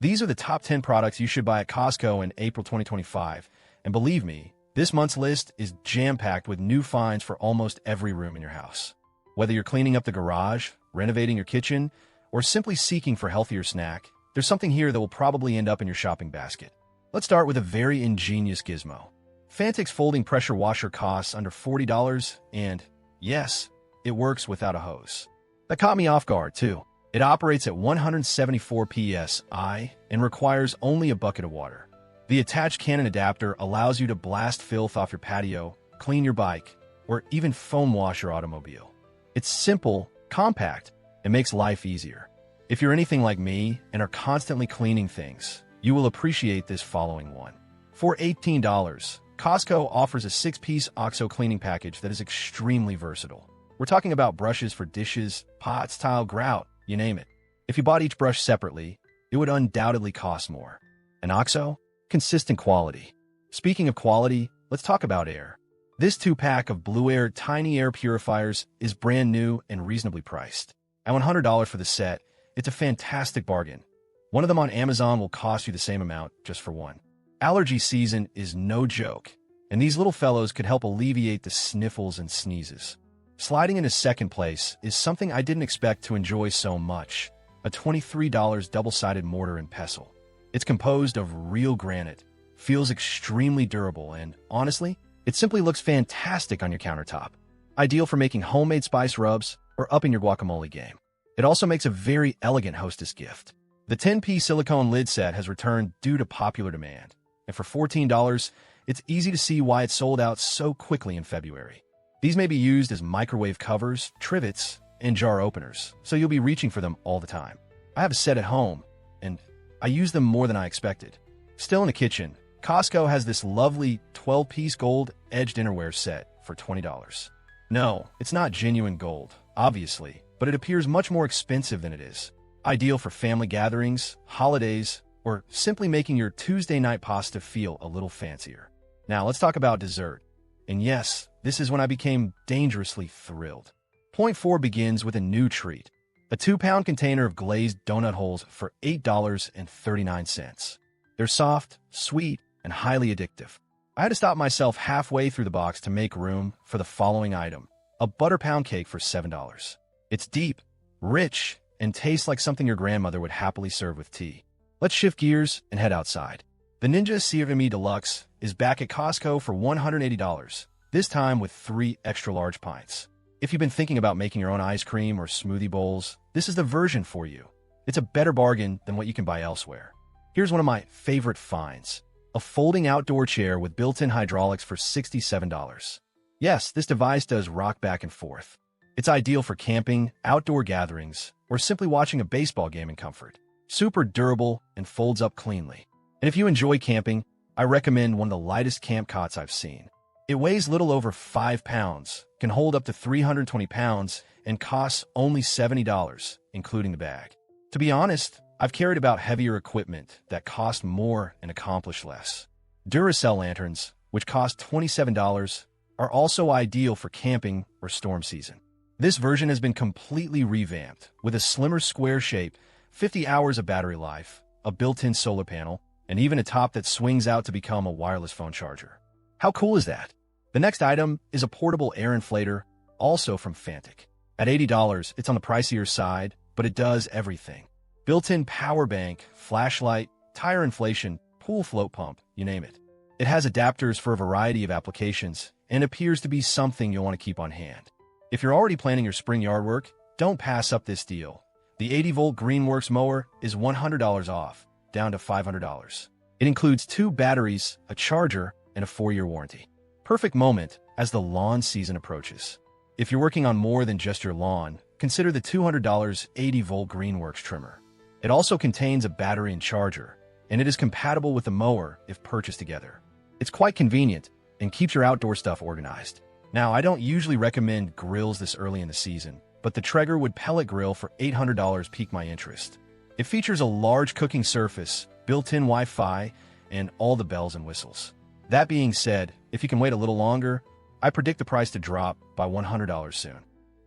These are the top 10 products you should buy at Costco in April 2025, and believe me, this month's list is jam-packed with new finds for almost every room in your house. Whether you're cleaning up the garage, renovating your kitchen, or simply seeking for a healthier snack, there's something here that will probably end up in your shopping basket. Let's start with a very ingenious gizmo. Fantix's folding pressure washer costs under $40, and yes, it works without a hose. That caught me off guard, too. It operates at 174 psi and requires only a bucket of water. The attached cannon adapter allows you to blast filth off your patio, clean your bike, or even foam wash your automobile. It's simple, compact, and makes life easier. If you're anything like me and are constantly cleaning things, you will appreciate this following one. For $18, Costco offers a 6-piece OXO cleaning package that is extremely versatile. We're talking about brushes for dishes, pots, tile, grout, you name it. If you bought each brush separately, it would undoubtedly cost more. And OXO? Consistent quality. Speaking of quality, let's talk about air. This 2-pack of Blue Air tiny air purifiers is brand new and reasonably priced. At $100 for the set, it's a fantastic bargain. One of them on Amazon will cost you the same amount just for one. Allergy season is no joke, and these little fellows could help alleviate the sniffles and sneezes. Sliding into second place is something I didn't expect to enjoy so much, a $23 double-sided mortar and pestle. It's composed of real granite, feels extremely durable, and honestly, it simply looks fantastic on your countertop. Ideal for making homemade spice rubs or upping your guacamole game. It also makes a very elegant hostess gift. The 10-piece silicone lid set has returned due to popular demand, and for $14, it's easy to see why it sold out so quickly in February. These may be used as microwave covers, trivets, and jar openers, so you'll be reaching for them all the time. I have a set at home, and I use them more than I expected. Still in the kitchen, Costco has this lovely 12-piece gold-edged dinnerware set for $20. No, it's not genuine gold, obviously, but it appears much more expensive than it is. Ideal for family gatherings, holidays, or simply making your Tuesday night pasta feel a little fancier. Now let's talk about dessert. And yes, this is when I became dangerously thrilled. Point 4 begins with a new treat. A 2-pound container of glazed donut holes for $8.39. They're soft, sweet, and highly addictive. I had to stop myself halfway through the box to make room for the following item, a butter pound cake for $7. It's deep, rich, and tastes like something your grandmother would happily serve with tea. Let's shift gears and head outside. The Ninja CVME Deluxe is back at Costco for $180, this time with 3 extra-large pints. If you've been thinking about making your own ice cream or smoothie bowls, this is the version for you. It's a better bargain than what you can buy elsewhere. Here's one of my favorite finds, a folding outdoor chair with built-in hydraulics for $67. Yes, this device does rock back and forth. It's ideal for camping, outdoor gatherings, or simply watching a baseball game in comfort. Super durable and folds up cleanly. And if you enjoy camping, I recommend one of the lightest camp cots I've seen. It weighs little over 5 pounds, can hold up to 320 pounds, and costs only $70, including the bag. To be honest, I've carried about heavier equipment that cost more and accomplish less. Duracell lanterns, which cost $27, are also ideal for camping or storm season. This version has been completely revamped with a slimmer square shape, 50 hours of battery life, a built-in solar panel, and even a top that swings out to become a wireless phone charger. How cool is that? The next item is a portable air inflator, also from Fantix. At $80, it's on the pricier side, but it does everything. Built-in power bank, flashlight, tire inflation, pool float pump, you name it. It has adapters for a variety of applications and appears to be something you'll want to keep on hand. If you're already planning your spring yard work, don't pass up this deal. The 80-volt Greenworks mower is $100 off, down to $500. It includes 2 batteries, a charger, and a 4-year warranty. Perfect moment as the lawn season approaches. If you're working on more than just your lawn, consider the $200 80-volt Greenworks trimmer. It also contains a battery and charger, and it is compatible with the mower if purchased together. It's quite convenient and keeps your outdoor stuff organized. Now, I don't usually recommend grills this early in the season, but the Traeger wood pellet grill for $800 piqued my interest. It features a large cooking surface, built-in Wi-Fi, and all the bells and whistles. That being said, if you can wait a little longer, I predict the price to drop by $100 soon.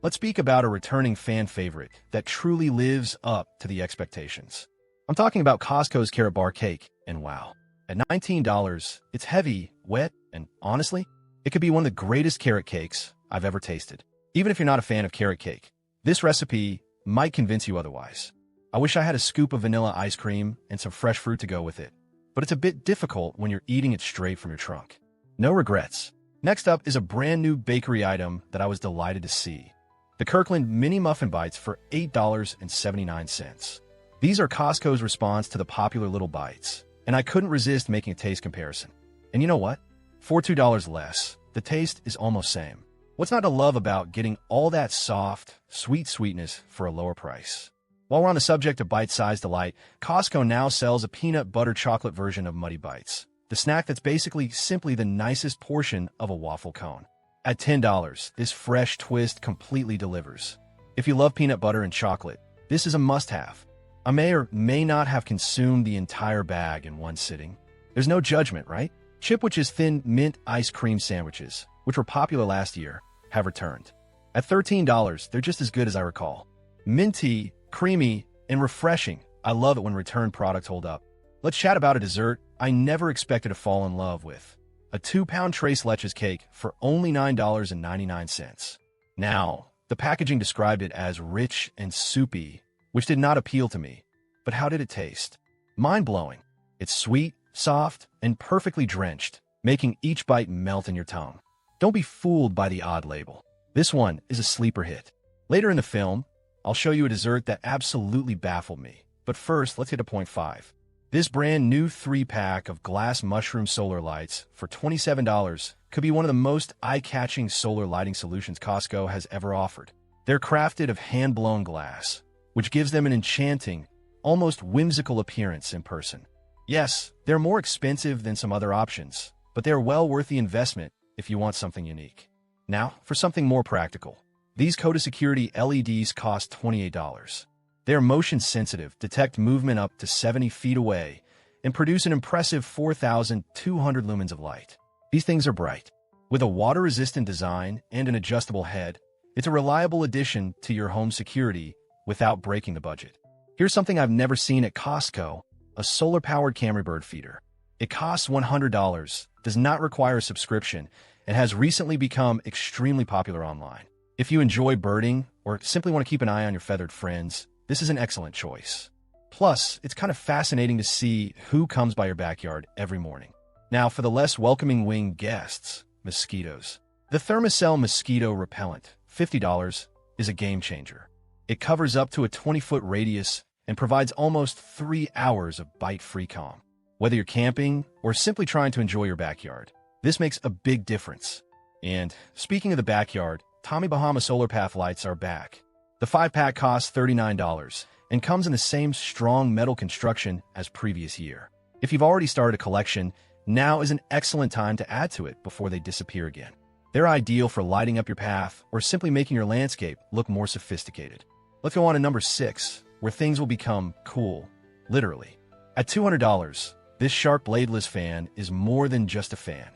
Let's speak about a returning fan favorite that truly lives up to the expectations. I'm talking about Costco's carrot bar cake, and wow. At $19, it's heavy, wet, and honestly, it could be one of the greatest carrot cakes I've ever tasted. Even if you're not a fan of carrot cake, this recipe might convince you otherwise. I wish I had a scoop of vanilla ice cream and some fresh fruit to go with it, but it's a bit difficult when you're eating it straight from your trunk. No regrets. Next up is a brand new bakery item that I was delighted to see. The Kirkland Mini Muffin Bites for $8.79. These are Costco's response to the popular Little Bites, and I couldn't resist making a taste comparison. And you know what? For $2 less, the taste is almost same. What's not to love about getting all that soft, sweet sweetness for a lower price? While we're on the subject of bite-sized delight, Costco now sells a peanut butter chocolate version of Muddy Bites, the snack that's basically simply the nicest portion of a waffle cone. At $10, this fresh twist completely delivers. If you love peanut butter and chocolate, this is a must-have. I may or may not have consumed the entire bag in one sitting. There's no judgment, right? Chipwich's thin mint ice cream sandwiches, which were popular last year, have returned. At $13, they're just as good as I recall. Minty, creamy, and refreshing. I love it when returned products hold up. Let's chat about a dessert I never expected to fall in love with. A 2-pound Tres Leches cake for only $9.99. Now, the packaging described it as rich and soupy, which did not appeal to me. But how did it taste? Mind-blowing. It's sweet, soft, and perfectly drenched, making each bite melt in your tongue. Don't be fooled by the odd label. This one is a sleeper hit. Later in the film, I'll show you a dessert that absolutely baffled me. But first, let's hit a point 5. This brand new 3-pack of glass mushroom solar lights for $27 could be one of the most eye-catching solar lighting solutions Costco has ever offered. They're crafted of hand-blown glass, which gives them an enchanting, almost whimsical appearance in person. Yes, they're more expensive than some other options, but they're well worth the investment if you want something unique. Now, for something more practical. These Coda Security LEDs cost $28. They are motion-sensitive, detect movement up to 70 feet away, and produce an impressive 4,200 lumens of light. These things are bright. With a water-resistant design and an adjustable head, it's a reliable addition to your home security without breaking the budget. Here's something I've never seen at Costco, a solar-powered Camry bird feeder. It costs $100, does not require a subscription, and has recently become extremely popular online. If you enjoy birding or simply want to keep an eye on your feathered friends, this is an excellent choice. Plus, it's kind of fascinating to see who comes by your backyard every morning. Now, for the less welcoming winged guests, mosquitoes. The Thermacell Mosquito Repellent, $50, is a game changer. It covers up to a 20-foot radius and provides almost 3 hours of bite-free calm. Whether you're camping or simply trying to enjoy your backyard, this makes a big difference. And speaking of the backyard, Tommy Bahama Solar Path lights are back. The 5-pack costs $39 and comes in the same strong metal construction as previous year. If you've already started a collection, now is an excellent time to add to it before they disappear again. They're ideal for lighting up your path or simply making your landscape look more sophisticated. Let's go on to number 6, where things will become cool, literally. At $200, this Shark bladeless fan is more than just a fan.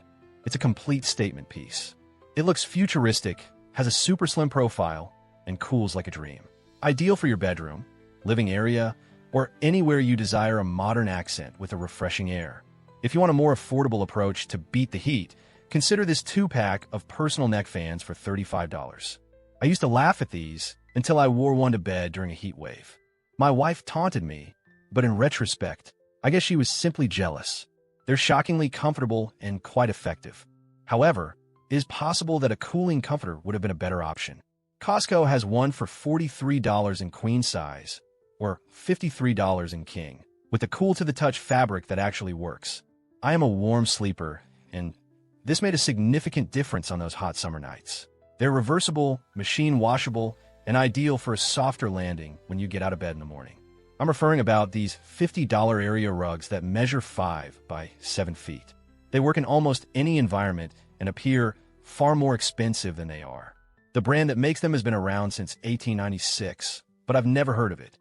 It's a complete statement piece. It looks futuristic, has a super slim profile, and cools like a dream. Ideal for your bedroom, living area, or anywhere you desire a modern accent with a refreshing air. If you want a more affordable approach to beat the heat, consider this 2-pack of personal neck fans for $35. I used to laugh at these until I wore one to bed during a heat wave. My wife taunted me, but in retrospect, I guess she was simply jealous. They're shockingly comfortable and quite effective. However, it is possible that a cooling comforter would have been a better option. Costco has one for $43 in queen size, or $53 in king, with a cool-to-the-touch fabric that actually works. I am a warm sleeper, and this made a significant difference on those hot summer nights. They're reversible, machine washable, and ideal for a softer landing when you get out of bed in the morning. I'm referring about these $50 area rugs that measure 5 by 7 feet. They work in almost any environment and appear far more expensive than they are. The brand that makes them has been around since 1896, but I've never heard of it.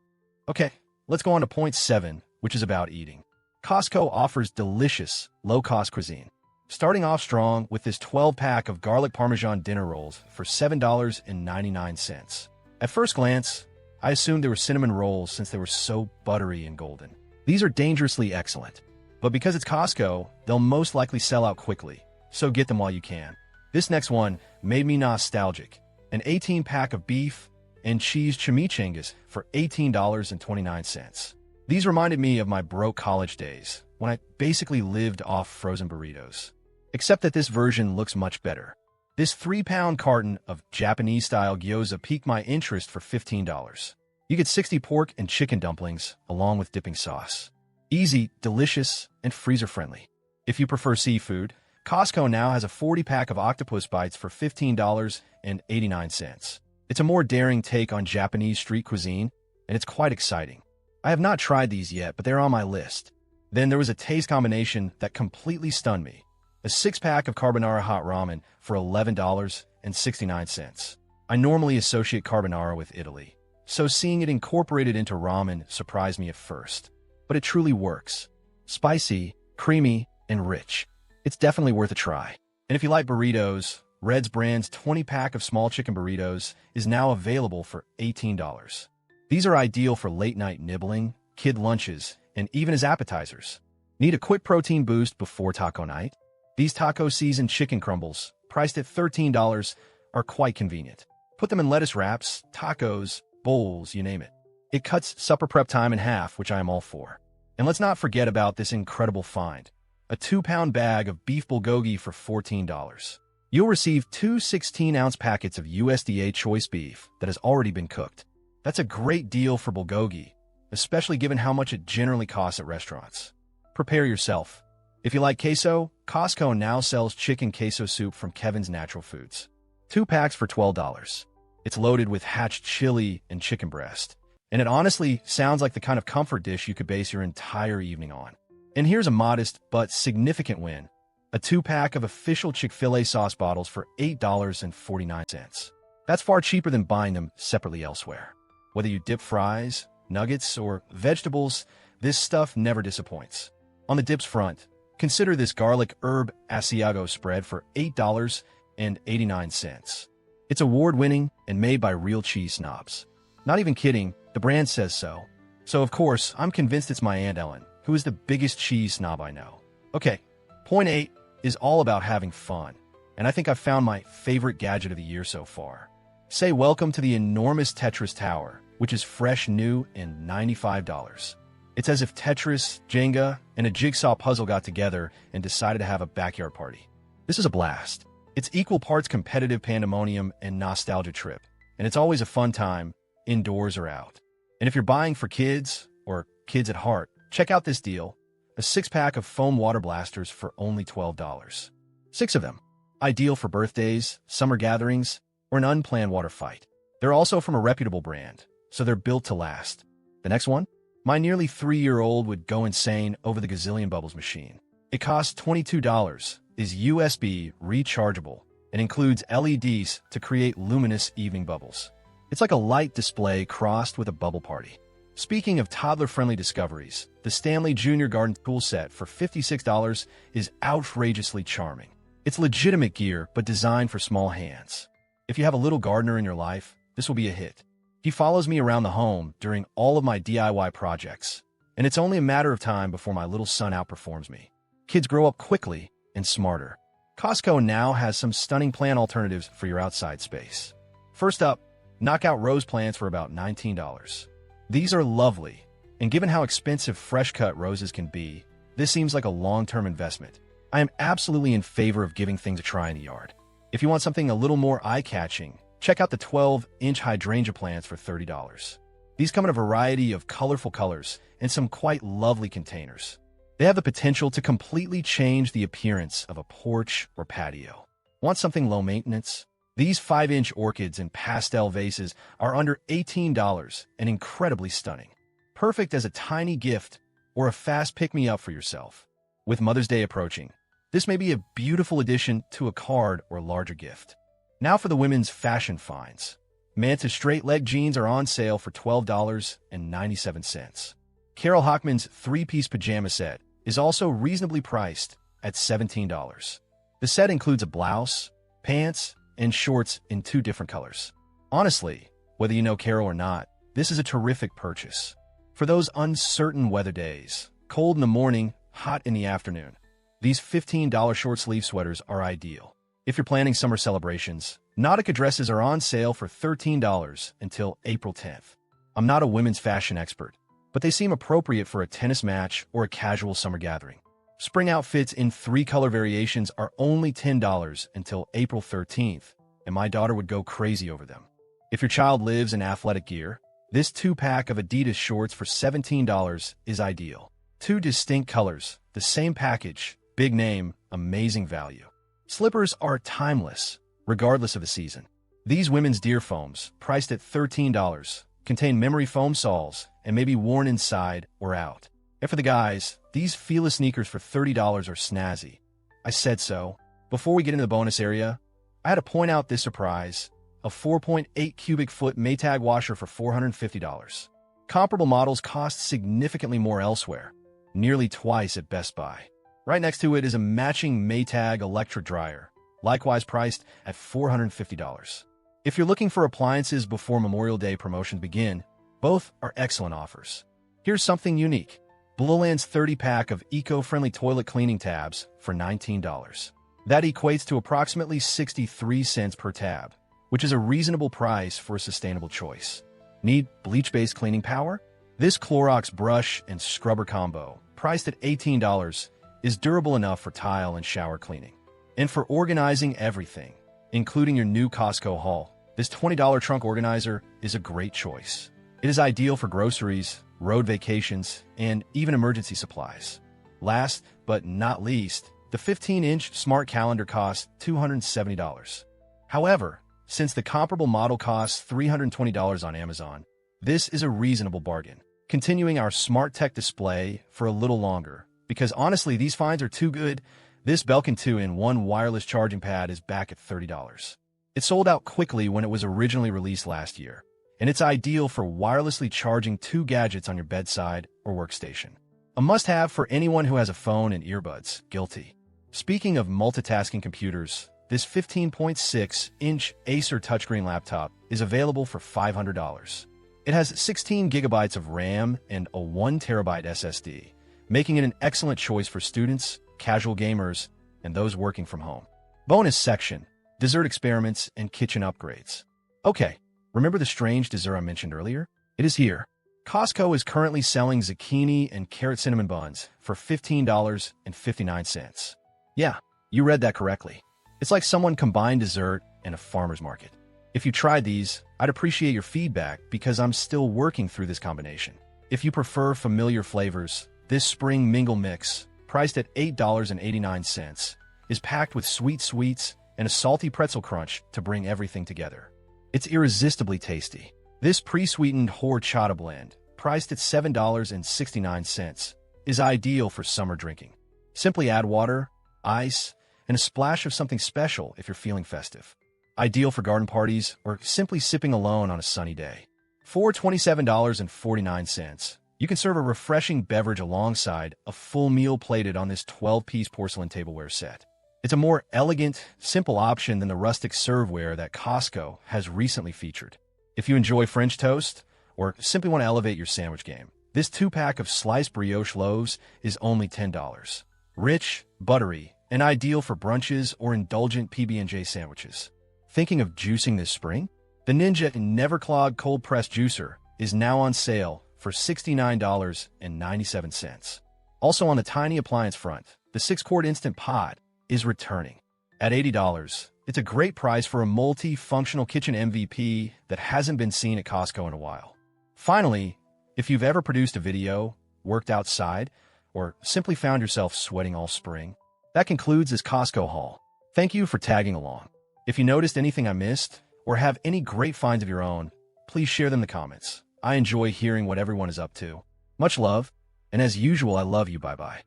Okay, let's go on to point 7, which is about eating. Costco offers delicious, low-cost cuisine. Starting off strong with this 12-pack of garlic parmesan dinner rolls for $7.99. At first glance, I assumed they were cinnamon rolls since they were so buttery and golden. These are dangerously excellent. But because it's Costco, they'll most likely sell out quickly, so get them while you can. This next one made me nostalgic. An 18-pack of beef and cheese chimichangas for $18.29. These reminded me of my broke college days, when I basically lived off frozen burritos. Except that this version looks much better. This 3-pound carton of Japanese-style gyoza piqued my interest for $15. You get 60 pork and chicken dumplings, along with dipping sauce. Easy, delicious, and freezer-friendly. If you prefer seafood, Costco now has a 40-pack of octopus bites for $15.89. It's a more daring take on Japanese street cuisine, and it's quite exciting. I have not tried these yet, but they're on my list. Then there was a taste combination that completely stunned me. A 6-pack of carbonara hot ramen for $11.69. I normally associate carbonara with Italy, so seeing it incorporated into ramen surprised me at first. But it truly works. Spicy, creamy, and rich. It's definitely worth a try. And if you like burritos, Red's brand's 20-pack of small chicken burritos is now available for $18. These are ideal for late-night nibbling, kid lunches, and even as appetizers. Need a quick protein boost before taco night? These taco seasoned chicken crumbles, priced at $13, are quite convenient. Put them in lettuce wraps, tacos, bowls, you name it. It cuts supper prep time in half, which I am all for. And let's not forget about this incredible find. A 2-pound bag of beef bulgogi for $14. You'll receive 2 16-ounce packets of USDA choice beef that has already been cooked. That's a great deal for bulgogi, especially given how much it generally costs at restaurants. Prepare yourself. If you like queso, Costco now sells chicken queso soup from Kevin's Natural Foods. 2 packs for $12. It's loaded with hatch chili and chicken breast. And it honestly sounds like the kind of comfort dish you could base your entire evening on. And here's a modest but significant win. A 2-pack of official Chick-fil-A sauce bottles for $8.49. That's far cheaper than buying them separately elsewhere. Whether you dip fries, nuggets, or vegetables, this stuff never disappoints. On the dips front, consider this garlic herb Asiago spread for $8.89. It's award-winning and made by real cheese snobs. Not even kidding, the brand says so. So of course, I'm convinced it's my Aunt Ellen, who is the biggest cheese snob I know. Okay, point 8 is all about having fun, and I think I've found my favorite gadget of the year so far. Say welcome to the enormous Tetris Tower, which is fresh new and $95. It's as if Tetris, Jenga, and a jigsaw puzzle got together and decided to have a backyard party. This is a blast. It's equal parts competitive pandemonium and nostalgia trip, and it's always a fun time, indoors or out. And if you're buying for kids, or kids at heart, check out this deal. A 6-pack of foam water blasters for only $12. 6 of them. Ideal for birthdays, summer gatherings, or an unplanned water fight. They're also from a reputable brand, so they're built to last. The next one? My nearly 3-year-old would go insane over the Gazillion Bubbles machine. It costs $22, is USB rechargeable, and includes LEDs to create luminous evening bubbles. It's like a light display crossed with a bubble party. Speaking of toddler-friendly discoveries, the Stanley Junior Garden Tool Set for $56 is outrageously charming. It's legitimate gear, but designed for small hands. If you have a little gardener in your life, this will be a hit. He follows me around the home during all of my DIY projects, and it's only a matter of time before my little son outperforms me. Kids grow up quickly and smarter. Costco now has some stunning plant alternatives for your outside space. First up, knockout rose plants for about $19. These are lovely, and given how expensive fresh-cut roses can be, this seems like a long-term investment. I am absolutely in favor of giving things a try in the yard. If you want something a little more eye-catching, check out the 12-inch hydrangea plants for $30. These come in a variety of colorful colors and some quite lovely containers. They have the potential to completely change the appearance of a porch or patio. Want something low maintenance? These 5-inch orchids in pastel vases are under $18 and incredibly stunning. Perfect as a tiny gift or a fast pick-me-up for yourself. With Mother's Day approaching, this may be a beautiful addition to a card or larger gift. Now for the women's fashion finds. Manta straight-leg jeans are on sale for $12.97. Carol Hockman's 3-piece pajama set is also reasonably priced at $17. The set includes a blouse, pants, and shorts in 2 different colors. Honestly, whether you know Carol or not, this is a terrific purchase. For those uncertain weather days, cold in the morning, hot in the afternoon, these $15 short sleeve sweaters are ideal. If you're planning summer celebrations, Nautica dresses are on sale for $13 until April 10th. I'm not a women's fashion expert, but they seem appropriate for a tennis match or a casual summer gathering. Spring outfits in 3 color variations are only $10 until April 13th, and my daughter would go crazy over them. If your child lives in athletic gear, this 2-pack of Adidas shorts for $17 is ideal. 2 distinct colors, the same package, big name, amazing value. Slippers are timeless, regardless of the season. These women's deer foams, priced at $13, contain memory foam soles and may be worn inside or out. And for the guys, these Fila sneakers for $30 are snazzy. I said so. Before we get into the bonus area, I had to point out this surprise, a 4.8 cubic foot Maytag washer for $450. Comparable models cost significantly more elsewhere, nearly twice at Best Buy. Right next to it is a matching Maytag electric dryer, likewise priced at $450. If you're looking for appliances before Memorial Day promotions begin, both are excellent offers. Here's something unique. Blueland's 30-pack of eco-friendly toilet cleaning tabs for $19. That equates to approximately 63 cents per tab, which is a reasonable price for a sustainable choice. Need bleach-based cleaning power? This Clorox brush and scrubber combo, priced at $18, is durable enough for tile and shower cleaning. And for organizing everything, including your new Costco haul, this $20 trunk organizer is a great choice. It is ideal for groceries, road vacations, and even emergency supplies. Last but not least, the 15-inch smart calendar costs $270. However, since the comparable model costs $320 on Amazon, this is a reasonable bargain. Continuing our smart tech display for a little longer, because honestly, these finds are too good. This Belkin 2-in-1 wireless charging pad is back at $30. It sold out quickly when it was originally released last year, and it's ideal for wirelessly charging 2 gadgets on your bedside or workstation. A must-have for anyone who has a phone and earbuds. Guilty. Speaking of multitasking computers, this 15.6-inch Acer touchscreen laptop is available for $500. It has 16 gigabytes of RAM and a 1 terabyte SSD, making it an excellent choice for students, casual gamers, and those working from home. Bonus section, dessert experiments and kitchen upgrades. Okay, remember the strange dessert I mentioned earlier? It is here. Costco is currently selling zucchini and carrot cinnamon buns for $15.59. Yeah, you read that correctly. It's like someone combined dessert and a farmer's market. If you tried these, I'd appreciate your feedback because I'm still working through this combination. If you prefer familiar flavors, this spring mingle mix, priced at $8.89, is packed with sweet sweets and a salty pretzel crunch to bring everything together. It's irresistibly tasty. This pre-sweetened horchata blend, priced at $7.69, is ideal for summer drinking. Simply add water, ice, and a splash of something special if you're feeling festive. Ideal for garden parties or simply sipping alone on a sunny day. For $27.49, you can serve a refreshing beverage alongside a full meal plated on this 12-piece porcelain tableware set. It's a more elegant, simple option than the rustic serveware that Costco has recently featured. If you enjoy French toast or simply want to elevate your sandwich game, this 2-pack of sliced brioche loaves is only $10. Rich, buttery, and ideal for brunches or indulgent PB&J sandwiches. Thinking of juicing this spring? The Ninja Never Clog Cold Press Juicer is now on sale for $69.97. Also on the tiny appliance front, the 6-quart Instant Pot is returning. At $80, it's a great price for a multi-functional kitchen MVP that hasn't been seen at Costco in a while. Finally, if you've ever produced a video, worked outside, or simply found yourself sweating all spring, that concludes this Costco haul. Thank you for tagging along. If you noticed anything I missed, or have any great finds of your own, please share them in the comments. I enjoy hearing what everyone is up to. Much love, and as usual, I love you. Bye-bye.